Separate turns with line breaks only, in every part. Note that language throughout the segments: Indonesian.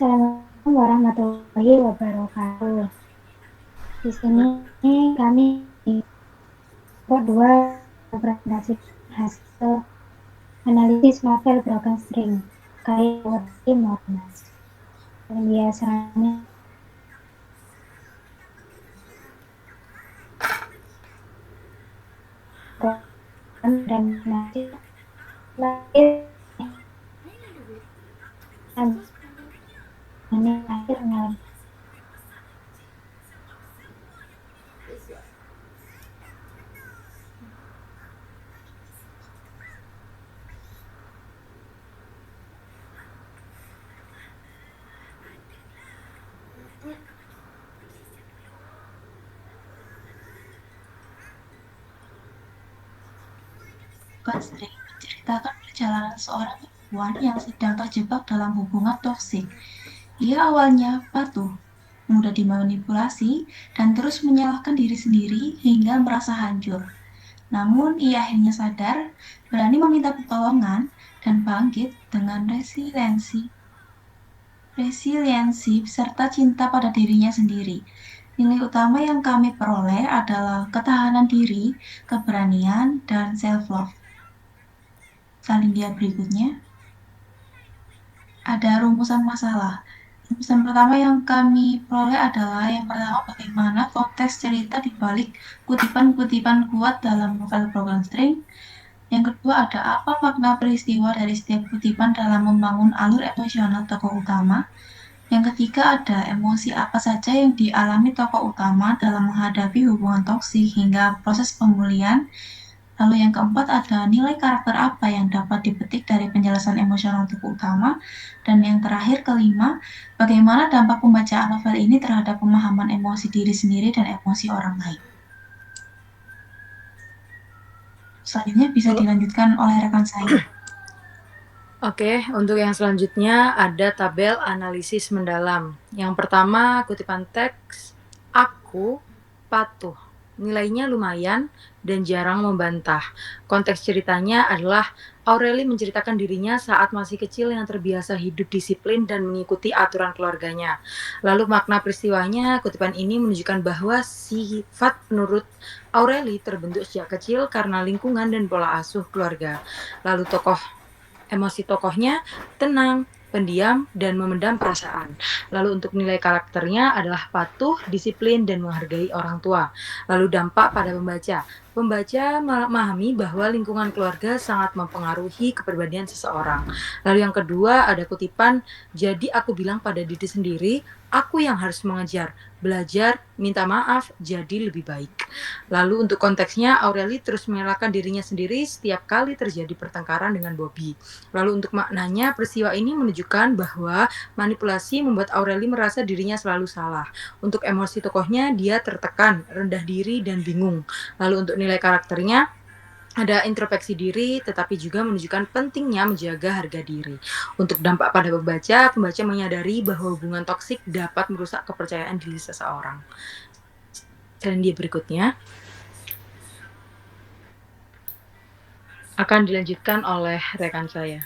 Assalamualaikum warahmatullahi wabarakatuh. Di sini kami buat dua presentasi hasil analisis novel Broken String karya Wati Mornas. Biasanya dan nanti lahir
Konstrik menceritakan perjalanan seorang perempuan yang sedang terjebak dalam hubungan toksik. Ia awalnya patuh, mudah dimanipulasi, dan terus menyalahkan diri sendiri hingga merasa hancur. Namun, ia akhirnya sadar, berani meminta pertolongan, dan bangkit dengan resiliensi serta cinta pada dirinya sendiri. Nilai utama yang kami peroleh adalah ketahanan diri, keberanian, dan self-love. Salin dia berikutnya. Ada rumusan masalah. Rumusan pertama yang kami peroleh adalah yang pertama bagaimana konteks cerita di balik kutipan-kutipan kuat dalam novel Broken String. Yang kedua ada apa makna peristiwa dari setiap kutipan dalam membangun alur emosional tokoh utama. Yang ketiga ada emosi apa saja yang dialami tokoh utama dalam menghadapi hubungan toksik hingga proses pemulihan. Lalu yang keempat ada nilai karakter apa yang dapat dipetik dari penjelasan emosional tokoh utama. Dan yang terakhir kelima, bagaimana dampak pembacaan novel ini terhadap pemahaman emosi diri sendiri dan emosi orang lain. Selanjutnya bisa dilanjutkan oleh rekan saya.
Oke, untuk yang selanjutnya ada tabel analisis mendalam. Yang pertama, kutipan teks, aku patuh. Nilainya lumayan dan jarang membantah. Konteks ceritanya adalah Aureli menceritakan dirinya saat masih kecil yang terbiasa hidup disiplin dan mengikuti aturan keluarganya. Lalu makna peristiwanya, kutipan ini menunjukkan bahwa sifat menurut Aureli terbentuk sejak kecil karena lingkungan dan pola asuh keluarga. Lalu emosi tokohnya tenang, pendiam, dan memendam perasaan. Lalu untuk nilai karakternya adalah patuh, disiplin, dan menghargai orang tua. Lalu dampak pada pembaca. Pembaca memahami bahwa lingkungan keluarga sangat mempengaruhi kepribadian seseorang. Lalu yang kedua ada kutipan, jadi aku bilang pada diri sendiri, aku yang harus mengejar, belajar, minta maaf, jadi lebih baik. Lalu untuk konteksnya, Aureli terus menyalahkan dirinya sendiri setiap kali terjadi pertengkaran dengan Bobby. Lalu untuk maknanya, peristiwa ini menunjukkan bahwa manipulasi membuat Aureli merasa dirinya selalu salah. Untuk emosi tokohnya, dia tertekan, rendah diri, dan bingung. Lalu untuk nilai karakternya, ada introspeksi diri, tetapi juga menunjukkan pentingnya menjaga harga diri. Untuk dampak pada pembaca menyadari bahwa hubungan toksik dapat merusak kepercayaan diri seseorang. Dan dia berikutnya akan dilanjutkan oleh rekan saya.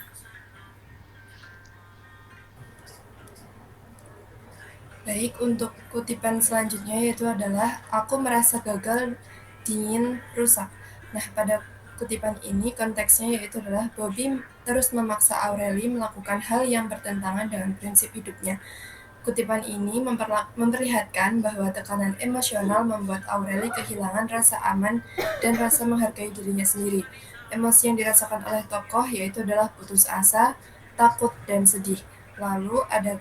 Baik, untuk kutipan selanjutnya yaitu adalah aku merasa gagal, dingin, rusak. Nah, pada kutipan ini konteksnya yaitu adalah Bobby terus memaksa Aureli melakukan hal yang bertentangan dengan prinsip hidupnya. Kutipan ini memperlihatkan bahwa tekanan emosional membuat Aureli kehilangan rasa aman dan rasa menghargai dirinya sendiri. Emosi yang dirasakan oleh tokoh yaitu adalah putus asa, takut, dan sedih. Lalu ada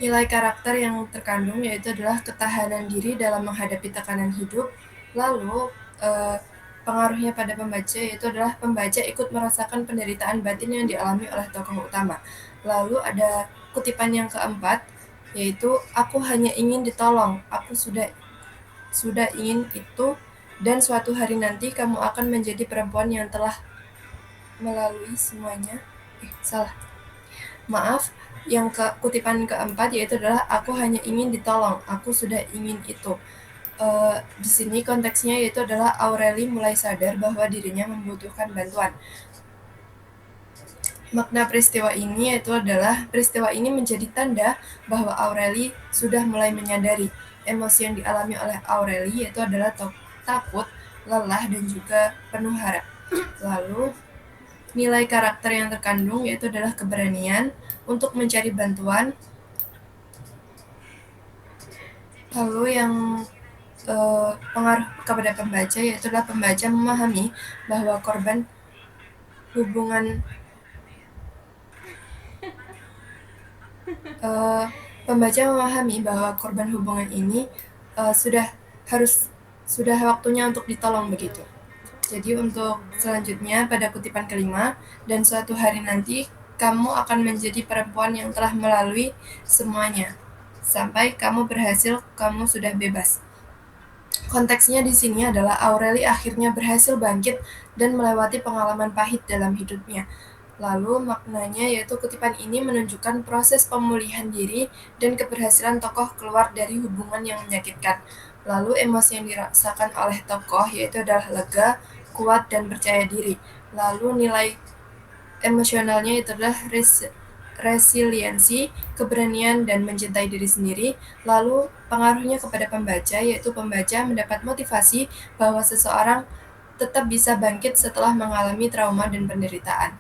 nilai karakter yang terkandung yaitu adalah ketahanan diri dalam menghadapi tekanan hidup. Lalu pengaruhnya pada pembaca yaitu adalah pembaca ikut merasakan penderitaan batin yang dialami oleh tokoh utama. Lalu ada kutipan yang keempat yaitu aku hanya ingin ditolong, aku sudah ingin itu, dan suatu hari nanti kamu akan menjadi perempuan yang telah melalui semuanya. Yang kutipan keempat yaitu adalah aku hanya ingin ditolong, aku sudah ingin itu. Di sini konteksnya yaitu adalah Aureli mulai sadar bahwa dirinya membutuhkan bantuan. Makna peristiwa ini yaitu adalah peristiwa ini menjadi tanda bahwa Aureli sudah mulai menyadari emosi yang dialami oleh Aureli yaitu adalah takut, lelah, dan juga penuh harap. Lalu nilai karakter yang terkandung yaitu adalah keberanian untuk mencari bantuan. Lalu yang pengaruh kepada pembaca yaitu adalah pembaca memahami bahwa korban hubungan ini sudah waktunya untuk ditolong begitu. Jadi untuk selanjutnya pada kutipan kelima, dan suatu hari nanti kamu akan menjadi perempuan yang telah melalui semuanya. Sampai kamu berhasil, kamu sudah bebas. Konteksnya di sini adalah Aureli akhirnya berhasil bangkit dan melewati pengalaman pahit dalam hidupnya. Lalu maknanya yaitu kutipan ini menunjukkan proses pemulihan diri dan keberhasilan tokoh keluar dari hubungan yang menyakitkan. Lalu emosi yang dirasakan oleh tokoh yaitu adalah lega, kuat, dan percaya diri. Lalu nilai emosionalnya itu adalah resiliensi, keberanian, dan mencintai diri sendiri. Lalu pengaruhnya kepada pembaca yaitu pembaca mendapat motivasi bahwa seseorang tetap bisa bangkit setelah mengalami trauma dan penderitaan.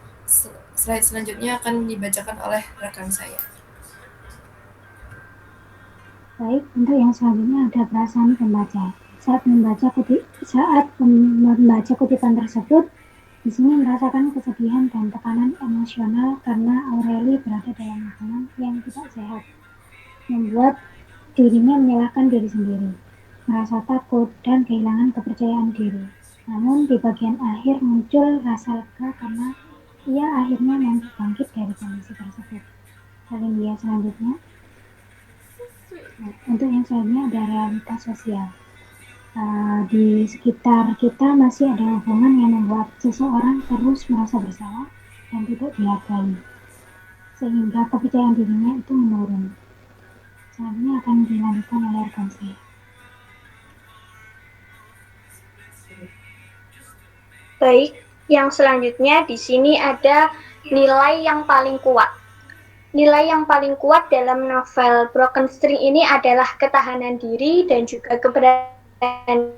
Slide selanjutnya akan dibacakan oleh rekan saya.
Baik, untuk yang selanjutnya ada perasaan pembaca. Saat membaca kutipan tersebut, di sini merasakan kesedihan dan tekanan emosional karena Aureli berada dalam hubungan yang tidak sehat, membuat dirinya menyalahkan diri sendiri, merasa takut dan kehilangan kepercayaan diri. Namun di bagian akhir muncul rasa lega karena ia akhirnya mampu bangkit dari kondisi tersebut. Dia selanjutnya. Nah, untuk yang selanjutnya ada realitas sosial. Di sekitar kita masih ada hubungan yang membuat seseorang terus merasa bersalah dan tidak dihargai, sehingga kepercayaan dirinya itu menurun. Selanjutnya akan dilanjutkan oleh rekan saya.
Baik, yang selanjutnya di sini ada nilai yang paling kuat. Nilai yang paling kuat dalam novel Broken String ini adalah ketahanan diri dan juga keberanian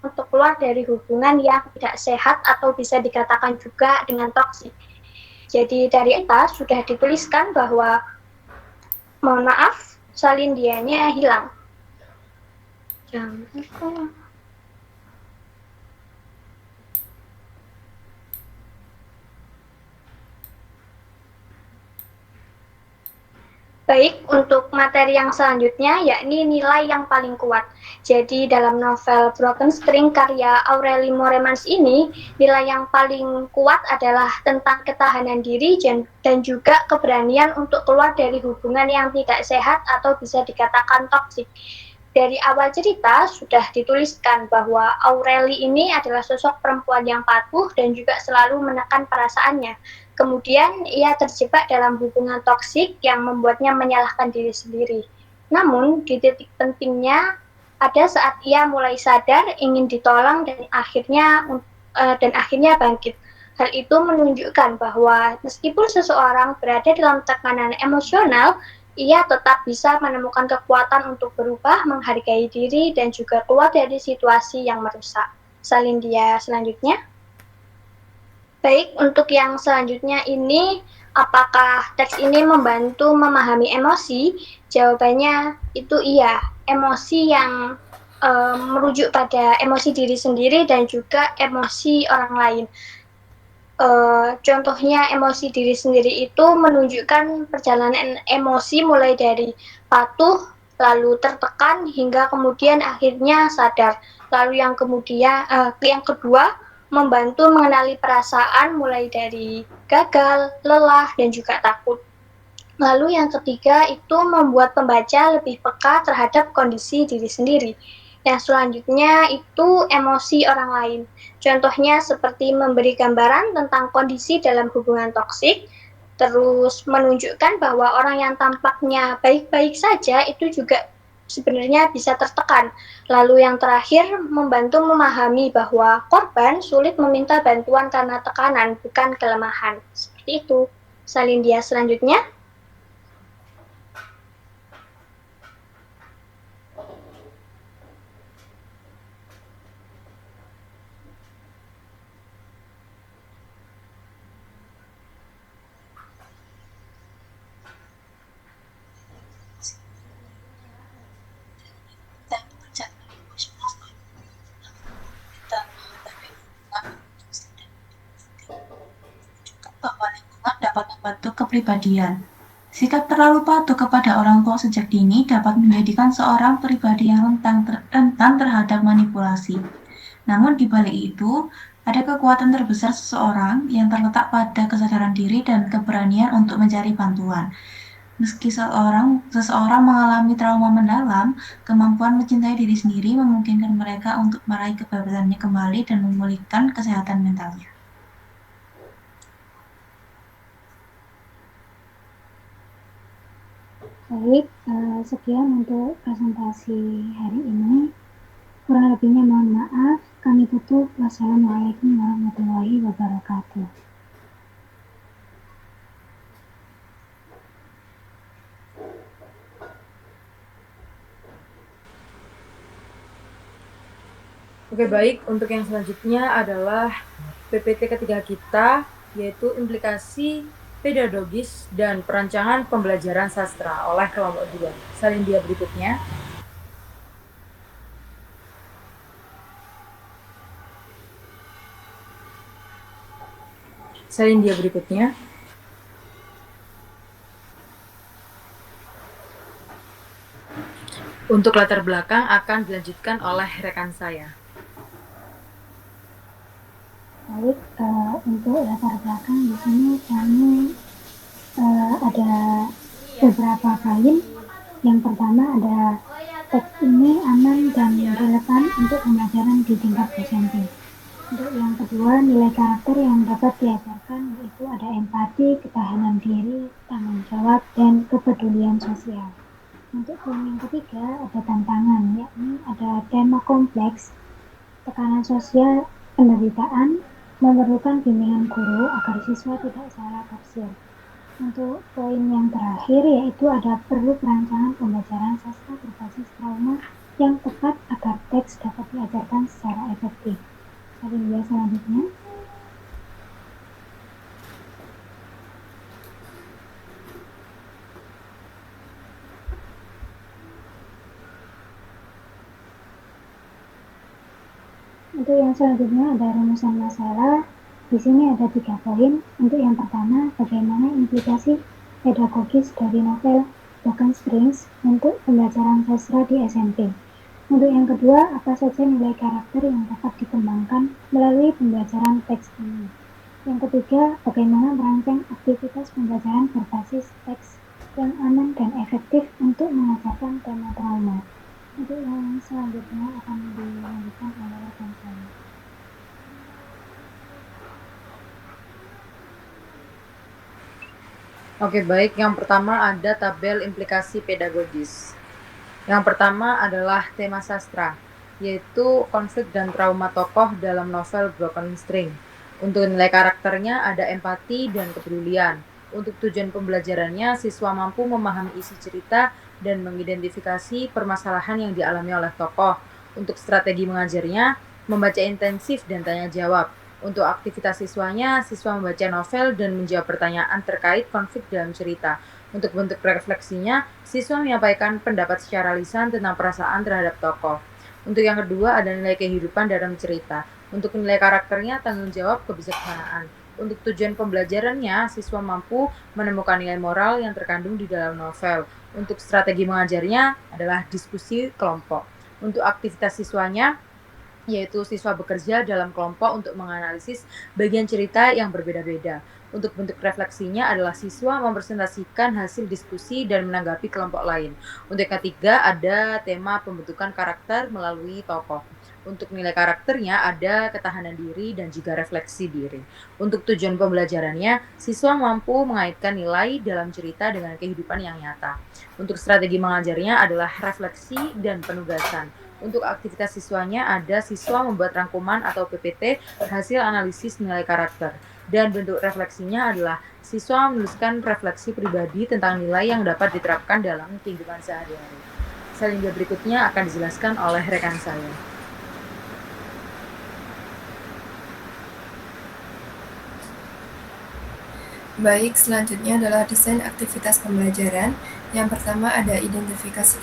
untuk keluar dari hubungan yang tidak sehat atau bisa dikatakan juga dengan toksik. Jadi dari atas sudah dituliskan bahwa, mohon maaf, salindianya hilang. Baik, untuk materi yang selanjutnya yakni nilai yang paling kuat. Jadi dalam novel Broken String karya Aurelie Moermans ini, nilai yang paling kuat adalah tentang ketahanan diri dan juga keberanian untuk keluar dari hubungan yang tidak sehat atau bisa dikatakan toksik. Dari awal cerita sudah dituliskan bahwa Aureli ini adalah sosok perempuan yang patuh dan juga selalu menekan perasaannya. Kemudian ia terjebak dalam hubungan toksik yang membuatnya menyalahkan diri sendiri. Namun di titik pentingnya ada saat ia mulai sadar ingin ditolong dan akhirnya bangkit. Hal itu menunjukkan bahwa meskipun seseorang berada dalam tekanan emosional, ia tetap bisa menemukan kekuatan untuk berubah, menghargai diri, dan juga keluar dari situasi yang merusak. Salindia selanjutnya. Baik, untuk yang selanjutnya ini, apakah teks ini membantu memahami emosi? Jawabannya itu iya. Emosi yang merujuk pada emosi diri sendiri dan juga emosi orang lain. Contohnya emosi diri sendiri itu menunjukkan perjalanan emosi mulai dari patuh, lalu tertekan hingga kemudian akhirnya sadar. Lalu yang kedua membantu mengenali perasaan mulai dari gagal, lelah, dan juga takut. Lalu yang ketiga itu membuat pembaca lebih peka terhadap kondisi diri sendiri. Yang selanjutnya itu emosi orang lain. Contohnya seperti memberi gambaran tentang kondisi dalam hubungan toksik, terus menunjukkan bahwa orang yang tampaknya baik-baik saja itu juga sebenarnya bisa tertekan. Lalu yang terakhir, membantu memahami bahwa korban sulit meminta bantuan karena tekanan, bukan kelemahan. Seperti itu. Salin dia selanjutnya.
Bahwa lingkungan dapat membentuk kepribadian. Sikap terlalu patuh kepada orang tua sejak dini dapat menjadikan seorang pribadi yang rentan terhadap manipulasi. Namun di balik itu, ada kekuatan terbesar seseorang yang terletak pada kesadaran diri dan keberanian untuk mencari bantuan. Meski seseorang mengalami trauma mendalam, kemampuan mencintai diri sendiri memungkinkan mereka untuk meraih kebebasannya kembali dan memulihkan kesehatan mentalnya.
Baik, sekian untuk presentasi hari ini. Kurang lebihnya mohon maaf. Kami tutup. Wassalamualaikum warahmatullahi wabarakatuh.
Oke, baik. Untuk yang selanjutnya adalah PPT ketiga kita, yaitu implikasi pedagogis dan perancangan pembelajaran sastra oleh kelompok 2. Salin dia berikutnya. Salin dia berikutnya. Untuk latar belakang akan dilanjutkan oleh rekan saya.
Baik, untuk latar belakang di sini kami ada beberapa poin. Yang pertama ada teks ini aman dan relevan untuk pembelajaran di tingkat SMP. Untuk yang kedua, nilai karakter yang dapat diajarkan yaitu ada empati, ketahanan diri, tanggung jawab, dan kepedulian sosial. Untuk poin yang ketiga ada tantangan, yakni ada tema kompleks, tekanan sosial, penderitaan, memerlukan bimbingan guru agar siswa tidak salah tafsir. Untuk poin yang terakhir yaitu ada perlu perancangan pembelajaran sastra berbasis trauma yang tepat agar teks dapat diajarkan secara efektif. Salin dia selanjutnya. Untuk yang selanjutnya ada rumusan masalah. Di sini ada 3 poin. Untuk yang pertama, bagaimana implikasi pedagogis dari novel Broken Strings untuk pembelajaran sastra di SMP. Untuk yang kedua, apa saja nilai karakter yang dapat dikembangkan melalui pembelajaran teks ini. Yang ketiga, bagaimana merancang aktivitas pembelajaran berbasis teks yang aman dan efektif untuk mengajarkan tema trauma. Untuk yang selanjutnya akan dilanjutkan oleh rekan saya.
Oke, baik. Yang pertama ada tabel implikasi pedagogis. Yang pertama adalah tema sastra, yaitu konflik dan trauma tokoh dalam novel Broken String. Untuk nilai karakternya ada empati dan kepedulian. Untuk tujuan pembelajarannya, siswa mampu memahami isi cerita dan mengidentifikasi permasalahan yang dialami oleh tokoh. Untuk strategi mengajarnya, membaca intensif dan tanya jawab. Untuk aktivitas siswanya, siswa membaca novel dan menjawab pertanyaan terkait konflik dalam cerita. Untuk bentuk refleksinya, siswa menyampaikan pendapat secara lisan tentang perasaan terhadap tokoh. Untuk yang kedua ada nilai kehidupan dalam cerita. Untuk nilai karakternya tanggung jawab kebijaksanaan. Untuk tujuan pembelajarannya, siswa mampu menemukan nilai moral yang terkandung di dalam novel. Untuk strategi mengajarnya adalah diskusi kelompok. Untuk aktivitas siswanya, yaitu siswa bekerja dalam kelompok untuk menganalisis bagian cerita yang berbeda-beda. Untuk bentuk refleksinya adalah siswa mempresentasikan hasil diskusi dan menanggapi kelompok lain. Untuk yang ketiga ada tema pembentukan karakter melalui tokoh. Untuk nilai karakternya ada ketahanan diri dan juga refleksi diri. Untuk tujuan pembelajarannya, siswa mampu mengaitkan nilai dalam cerita dengan kehidupan yang nyata. Untuk strategi mengajarnya adalah refleksi dan penugasan. Untuk aktivitas siswanya ada siswa membuat rangkuman atau PPT hasil analisis nilai karakter. Dan bentuk refleksinya adalah siswa menuliskan refleksi pribadi tentang nilai yang dapat diterapkan dalam kehidupan sehari-hari. Selanjutnya berikutnya akan dijelaskan oleh rekan saya.
Baik, selanjutnya adalah desain aktivitas pembelajaran. Yang pertama ada identitas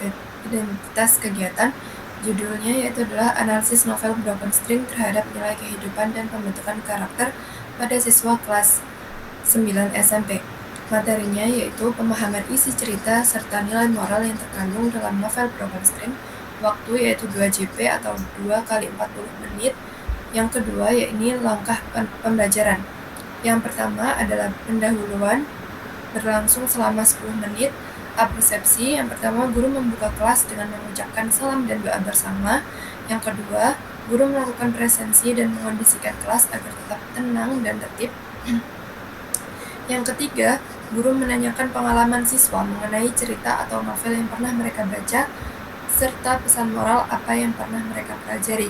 kegiatan. Judulnya yaitu adalah analisis novel Broken String terhadap nilai kehidupan dan pembentukan karakter pada siswa kelas 9 SMP. Materinya yaitu pemahaman isi cerita serta nilai moral yang terkandung dalam novel Broken String. Waktu yaitu 2 JP atau 2 kali 40 menit. Yang kedua yaitu langkah pembelajaran. Yang pertama adalah pendahuluan, berlangsung selama 10 menit. Persepsi, yang pertama guru membuka kelas dengan mengucapkan salam dan doa bersama. Yang kedua, guru melakukan presensi dan mengondisikan kelas agar tetap tenang dan tertib. Yang ketiga, guru menanyakan pengalaman siswa mengenai cerita atau novel yang pernah mereka baca, serta pesan moral apa yang pernah mereka pelajari.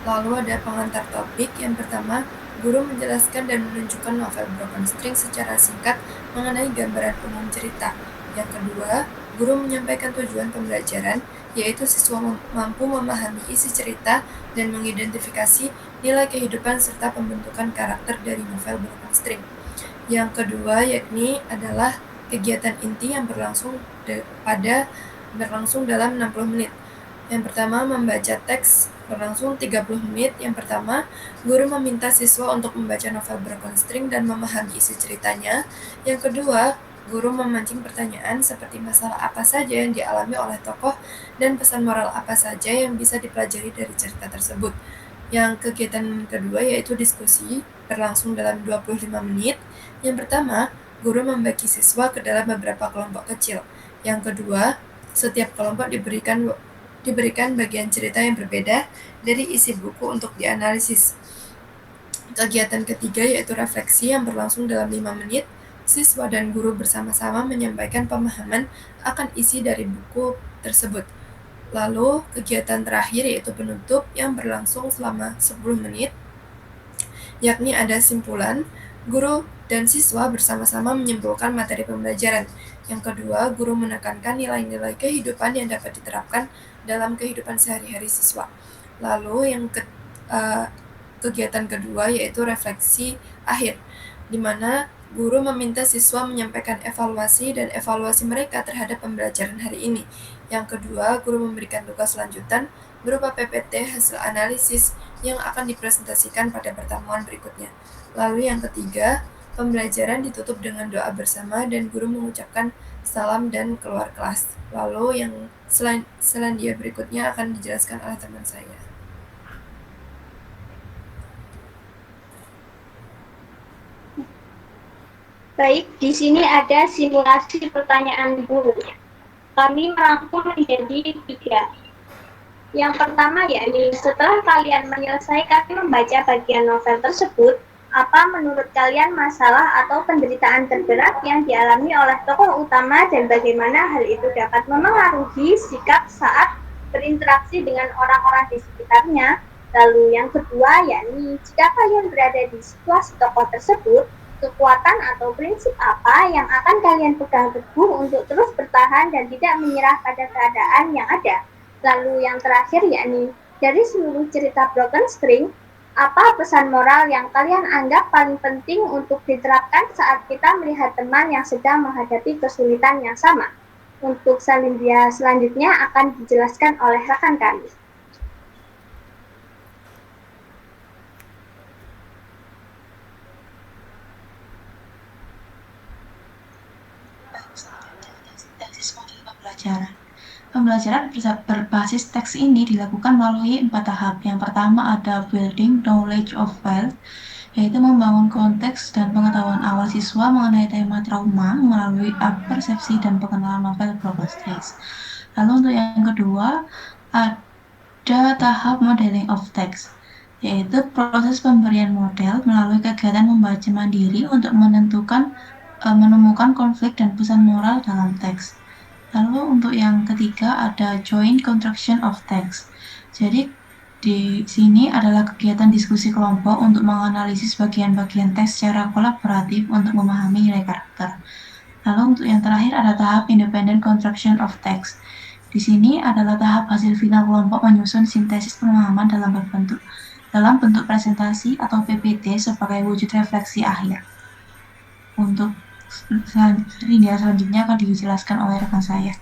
Lalu ada pengantar topik. Yang pertama, guru menjelaskan dan menunjukkan novel Broken String secara singkat mengenai gambaran umum cerita. Yang kedua, guru menyampaikan tujuan pembelajaran, yaitu siswa mampu memahami isi cerita dan mengidentifikasi nilai kehidupan serta pembentukan karakter dari novel Broken String. Yang kedua yakni adalah kegiatan inti yang berlangsung dalam 60 menit. Yang pertama, membaca teks berlangsung 30 menit. Yang pertama, guru meminta siswa untuk membaca novel Broken String dan memahami isi ceritanya. Yang kedua, guru memancing pertanyaan seperti masalah apa saja yang dialami oleh tokoh dan pesan moral apa saja yang bisa dipelajari dari cerita tersebut. Yang kegiatan kedua yaitu diskusi, berlangsung dalam 25 menit. Yang pertama, guru membagi siswa ke dalam beberapa kelompok kecil. Yang kedua, setiap kelompok diberikan bagian cerita yang berbeda dari isi buku untuk dianalisis. Kegiatan ketiga yaitu refleksi yang berlangsung dalam 5 menit. Siswa dan guru bersama-sama menyampaikan pemahaman akan isi dari buku tersebut. Lalu kegiatan terakhir yaitu penutup yang berlangsung selama 10 menit, yakni ada simpulan. Guru dan siswa bersama-sama menyimpulkan materi pembelajaran. Yang kedua, guru menekankan nilai-nilai kehidupan yang dapat diterapkan dalam kehidupan sehari-hari siswa. Lalu yang kegiatan kedua yaitu refleksi akhir, di mana guru meminta siswa menyampaikan evaluasi dan evaluasi mereka terhadap pembelajaran hari ini. Yang kedua, guru memberikan tugas lanjutan berupa PPT hasil analisis yang akan dipresentasikan pada pertemuan berikutnya. Lalu yang ketiga, pembelajaran ditutup dengan doa bersama dan guru mengucapkan salam dan keluar kelas. Lalu yang selanjutnya berikutnya akan dijelaskan oleh teman saya.
Baik, di sini ada simulasi pertanyaan guru. Kami merangkum menjadi 3. Yang pertama yakni setelah kalian menyelesaikan membaca bagian novel tersebut, apa menurut kalian masalah atau penderitaan terberat yang dialami oleh tokoh utama dan bagaimana hal itu dapat memengaruhi sikap saat berinteraksi dengan orang-orang di sekitarnya. Lalu yang kedua yakni jika kalian berada di situasi tokoh tersebut, kekuatan atau prinsip apa yang akan kalian pegang teguh untuk terus bertahan dan tidak menyerah pada keadaan yang ada. Lalu yang terakhir yakni dari seluruh cerita Broken String, apa pesan moral yang kalian anggap paling penting untuk diterapkan saat kita melihat teman yang sedang menghadapi kesulitan yang sama? Untuk selanjutnya akan dijelaskan oleh rekan kami.
Pembelajaran berbasis teks ini dilakukan melalui 4 tahap. Yang pertama ada building knowledge of wealth, yaitu membangun konteks dan pengetahuan awal siswa mengenai tema trauma melalui persepsi dan pengenalan novel Broken Strings. Lalu untuk yang kedua ada tahap modeling of text, yaitu proses pemberian model melalui kegiatan membaca mandiri untuk menemukan konflik dan pesan moral dalam teks. Lalu untuk yang ketiga ada joint construction of text. Jadi di sini adalah kegiatan diskusi kelompok untuk menganalisis bagian-bagian teks secara kolaboratif untuk memahami nilai karakter. Lalu untuk yang terakhir ada tahap independent construction of text. Di sini adalah tahap hasil final kelompok menyusun sintesis pemahaman dalam bentuk presentasi atau PPT sebagai wujud refleksi akhir. Untuk selanjutnya akan dijelaskan oleh rekan saya.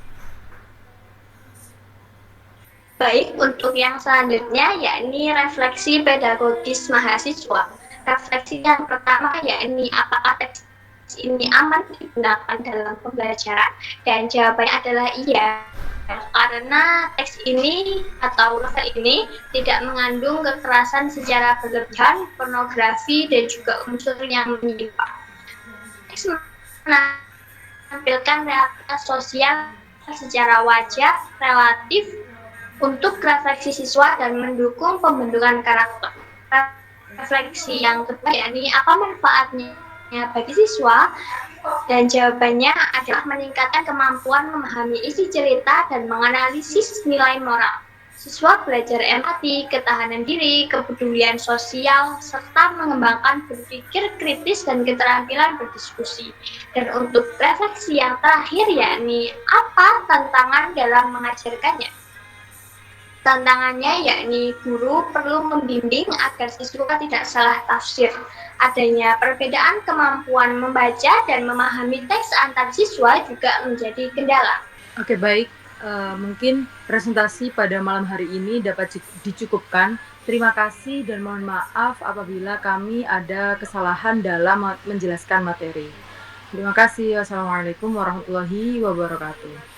Baik, untuk yang selanjutnya yakni refleksi pedagogis mahasiswa. Refleksi yang pertama yakni apakah teks ini aman digunakan dalam pembelajaran, dan jawabannya adalah iya, karena teks ini atau novel ini tidak mengandung kekerasan secara berlebihan, pornografi, dan juga unsur yang menyimpang. Teks menampilkan realitas sosial secara wajar, relatif, untuk refleksi siswa dan mendukung pembentukan karakter. Refleksi yang kedua yakni apa manfaatnya bagi siswa, dan jawabannya adalah meningkatkan kemampuan memahami isi cerita dan menganalisis nilai moral. Siswa belajar empati, ketahanan diri, kepedulian sosial, serta mengembangkan berpikir kritis dan keterampilan berdiskusi. Dan untuk refleksi yang terakhir yakni apa tantangan dalam mengajarkannya. Tantangannya yakni guru perlu membimbing agar siswa tidak salah tafsir. Adanya perbedaan kemampuan membaca dan memahami teks antar siswa juga menjadi kendala.
Oke, baik. Mungkin presentasi pada malam hari ini dapat dicukupkan. Terima kasih dan mohon maaf apabila kami ada kesalahan dalam menjelaskan materi. Terima kasih. Wassalamualaikum warahmatullahi wabarakatuh.